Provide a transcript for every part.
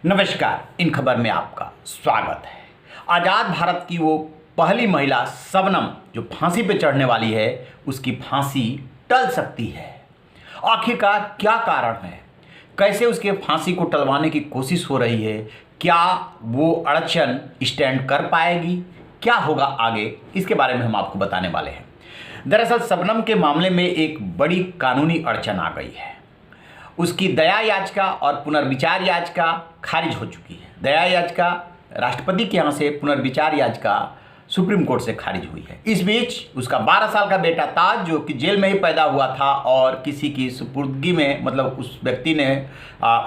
नमस्कार। इन खबर में आपका स्वागत है। आज़ाद भारत की वो पहली महिला शबनम जो फांसी पे चढ़ने वाली है, उसकी फांसी टल सकती है। आखिरकार क्या कारण है? कैसे उसके फांसी को टलवाने की कोशिश हो रही है? क्या वो अड़चन स्टैंड कर पाएगी? क्या होगा आगे? इसके बारे में हम आपको बताने वाले हैं। दरअसल शबनम के मामले में एक बड़ी कानूनी अड़चन आ गई है। उसकी दया याचिका और पुनर्विचार याचिका खारिज हो चुकी है। दया याचिका राष्ट्रपति के यहाँ से, पुनर्विचार याचिका सुप्रीम कोर्ट से खारिज हुई है। इस बीच उसका 12 साल का बेटा ताज, जो कि जेल में ही पैदा हुआ था और किसी की सुपुर्दगी में, मतलब उस व्यक्ति ने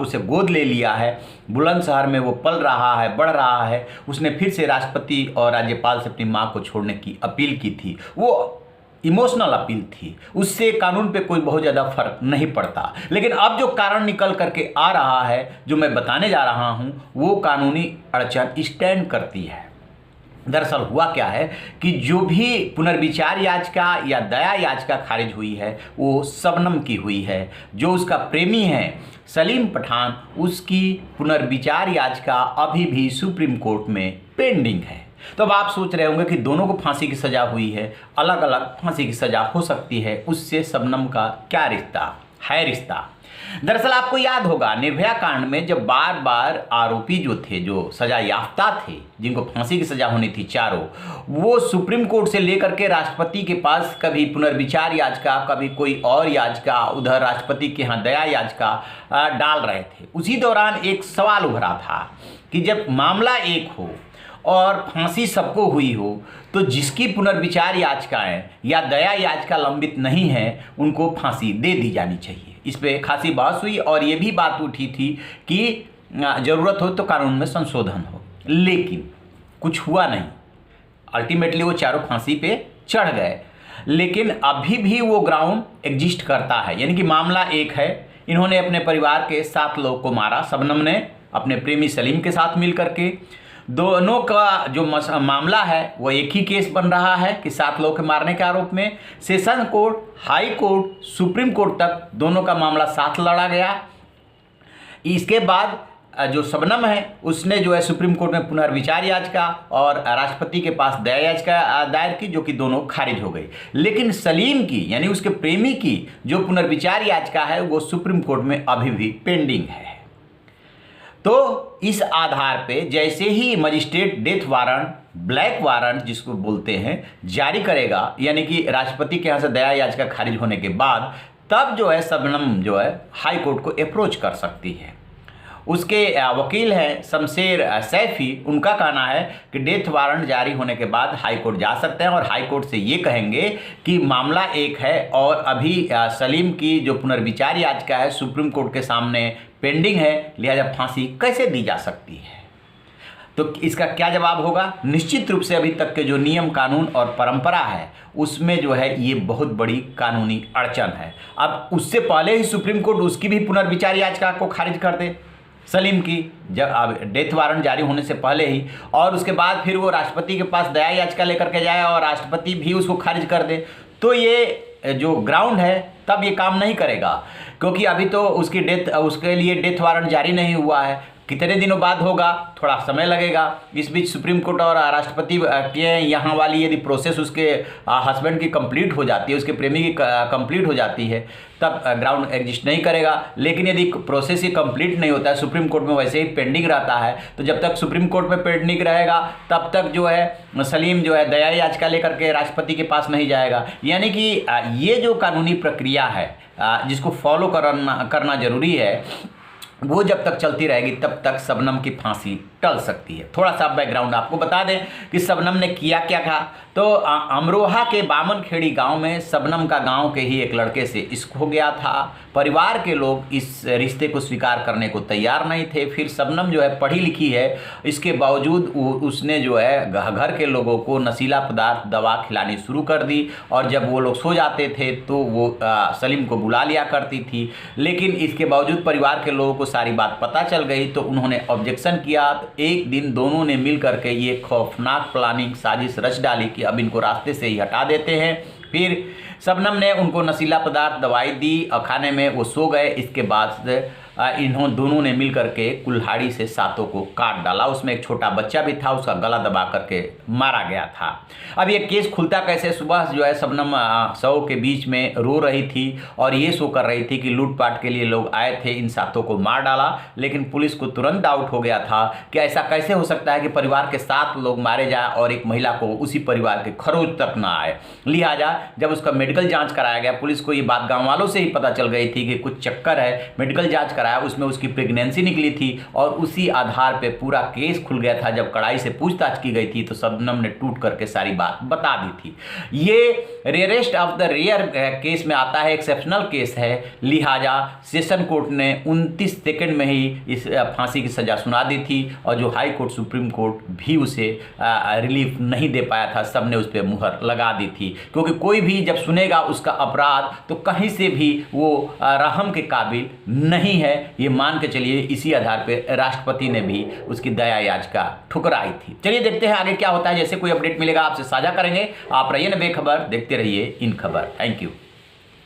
उसे गोद ले लिया है, बुलंदशहर में वो पल रहा है, बढ़ रहा है। उसने फिर से राष्ट्रपति और राज्यपाल से अपनी माँ को छोड़ने की अपील की थी। वो इमोशनल अपील थी, उससे कानून पे कोई बहुत ज़्यादा फर्क नहीं पड़ता। लेकिन अब जो कारण निकल करके आ रहा है, जो मैं बताने जा रहा हूँ, वो कानूनी अड़चन स्टैंड करती है। दरअसल हुआ क्या है कि जो भी पुनर्विचार याचिका या दया याचिका खारिज हुई है, वो शबनम की हुई है। जो उसका प्रेमी है सलीम पठान, उसकी पुनर्विचार याचिका अभी भी सुप्रीम कोर्ट में पेंडिंग है। तो अब आप सोच रहे होंगे कि दोनों को फांसी की सज़ा हुई है, अलग अलग फांसी की सज़ा हो सकती है, उससे शबनम का क्या रिश्ता है? दरअसल आपको याद होगा, निर्भया कांड में जब बार बार आरोपी जो थे, जो सजा याफ्ता थे, जिनको फांसी की सजा होनी थी चारों, वो सुप्रीम कोर्ट से लेकर के राष्ट्रपति के पास कभी पुनर्विचार याचिका, कभी कोई और याचिका, उधर राष्ट्रपति के यहाँ दया याचिका डाल रहे थे। उसी दौरान एक सवाल उभरा था कि जब मामला एक हो और फांसी सबको हुई हो, तो जिसकी पुनर्विचार याचिकाएं या दया याचिका लंबित नहीं है, उनको फांसी दे दी जानी चाहिए। इस पे खासी बहस हुई और ये भी बात उठी थी कि ज़रूरत हो तो कानून में संशोधन हो, लेकिन कुछ हुआ नहीं। अल्टीमेटली वो चारों फांसी पे चढ़ गए, लेकिन अभी भी वो ग्राउंड एग्जिस्ट करता है। यानी कि मामला एक है, इन्होंने अपने परिवार के 7 लोग को मारा, शबनम ने अपने प्रेमी सलीम के साथ मिल करके। दोनों का जो मामला है वो एक ही केस बन रहा है कि 7 लोग के मारने के आरोप में session court, high court, supreme court तक दोनों का मामला साथ लड़ा गया। इसके बाद जो शबनम है, उसने जो है सुप्रीम कोर्ट में पुनर्विचार याचिका और राष्ट्रपति के पास दया याचिका दायर की, जो कि दोनों खारिज हो गई। लेकिन सलीम की, यानी उसके प्रेमी की जो पुनर्विचार याचिका है, वो सुप्रीम कोर्ट में अभी भी पेंडिंग है। तो इस आधार पे जैसे ही magistrate death warrant, black warrant जिसको बोलते हैं, जारी करेगा, यानी कि राष्ट्रपति के यहाँ से दया याचिका खारिज होने के बाद, तब जो है शबनम जो है हाई कोर्ट को अप्रोच कर सकती है। उसके वकील हैं शमशेर सैफी, उनका कहना है कि डेथ वारंट जारी होने के बाद हाई कोर्ट जा सकते हैं और हाई कोर्ट से ये कहेंगे कि मामला एक है और अभी सलीम की जो पुनर्विचार याचिका है सुप्रीम कोर्ट के सामने पेंडिंग है, लिहाजा फांसी कैसे दी जा सकती है। तो इसका क्या जवाब होगा? निश्चित रूप से अभी तक के जो नियम, कानून और परंपरा है, उसमें जो है ये बहुत बड़ी कानूनी अड़चन है। अब उससे पहले ही सुप्रीम कोर्ट उसकी भी पुनर्विचार याचिका को खारिज कर दे, सलीम की, जब अब डेथ वारंट जारी होने से पहले ही, और उसके बाद फिर वो राष्ट्रपति के पास दया याचिका लेकर के जाए और राष्ट्रपति भी उसको खारिज कर दे, तो ये जो ग्राउंड है तब ये काम नहीं करेगा, क्योंकि अभी तो उसके लिए डेथ वारंट जारी नहीं हुआ है। कितने दिनों बाद होगा, थोड़ा समय लगेगा। इस बीच सुप्रीम कोर्ट और राष्ट्रपति के यहाँ वाली यदि प्रोसेस उसके हस्बैंड की कंप्लीट हो जाती है, उसके प्रेमी की कंप्लीट हो जाती है, तब ग्राउंड एग्जिस्ट नहीं करेगा। लेकिन यदि प्रोसेस ही कंप्लीट नहीं होता है, सुप्रीम कोर्ट में वैसे ही पेंडिंग रहता है, तो जब तक सुप्रीम कोर्ट में पेंडिंग रहेगा, तब तक जो है सलीम जो है दया याचिका लेकर के राष्ट्रपति के पास नहीं जाएगा। यानी कि ये जो कानूनी प्रक्रिया है जिसको फॉलो करना जरूरी है, वो जब तक चलती रहेगी तब तक शबनम की फांसी टल सकती है। थोड़ा सा बैकग्राउंड आपको बता दें कि शबनम ने किया क्या था। तो अमरोहा के बामनखेड़ी गांव में शबनम का गांव के ही एक लड़के से इश्क हो गया था। परिवार के लोग इस रिश्ते को स्वीकार करने को तैयार नहीं थे। फिर शबनम जो है पढ़ी लिखी है, इसके बावजूद उसने जो है घर के लोगों को नशीला पदार्थ, दवा खिलानी शुरू कर दी, और जब वो लोग सो जाते थे तो वो सलीम को बुला लिया करती थी। लेकिन इसके बावजूद परिवार के लोगों को सारी बात पता चल गई, तो उन्होंने ऑब्जेक्शन किया। तो एक दिन दोनों ने मिल करके ये खौफनाक प्लानिंग, साजिश रच डाली कि अब इनको रास्ते से ही हटा देते हैं। फिर शबनम ने उनको नशीला पदार्थ, दवाई दी और खाने में वो सो गए। इसके बाद दोनों ने मिल करके कुल्हाड़ी से सातों को काट डाला। उसमें एक छोटा बच्चा भी था, उसका गला दबा करके मारा गया था। अब ये केस खुलता कैसे? सुबह जो है शबनम 100 के बीच में रो रही थी और ये शो कर रही थी कि लूटपाट के लिए लोग आए थे, इन सातों को मार डाला। लेकिन पुलिस को तुरंत डाउट हो गया था कि ऐसा कैसे हो सकता है कि परिवार के 7 लोग मारे जाए और एक महिला को उसी परिवार के खरोच तक ना आए। लिहाजा जब उसका मेडिकल जांच कराया गया, पुलिस को ये बात गाँव वालों से ही पता चल गई थी कि कुछ चक्कर है। मेडिकल जांच कराया, उसमें उसकी प्रेगनेंसी निकली थी और उसी आधार पे पूरा केस खुल गया था। जब कड़ाई से पूछताछ की गई थी तो शबनम ने टूट करके सारी बात बता दी थी। ये rarest of the rare case में आता है, एक्सेप्शनल केस है। लिहाजा सेशन कोर्ट ने 29 सेकंड में ही इस फांसी की सजा सुना दी थी और जो हाई कोर्ट सुप्रीम कोर्ट भी उसे रिलीफ नहीं दे पाया था, सब ने उस पर मुहर लगा दी थी। क्योंकि कोई भी जब सुनेगा उसका अपराध तो कहीं से भी वो रहम के काबिल नहीं है, ये मान के चलिए। इसी आधार पर राष्ट्रपति ने भी उसकी दया याचिका ठुकराई थी। चलिए देखते हैं आगे क्या होता है। जैसे कोई अपडेट मिलेगा आपसे साझा करेंगे। आप रहिए ना बेखबर, देखते रहिए इन खबर। Thank you.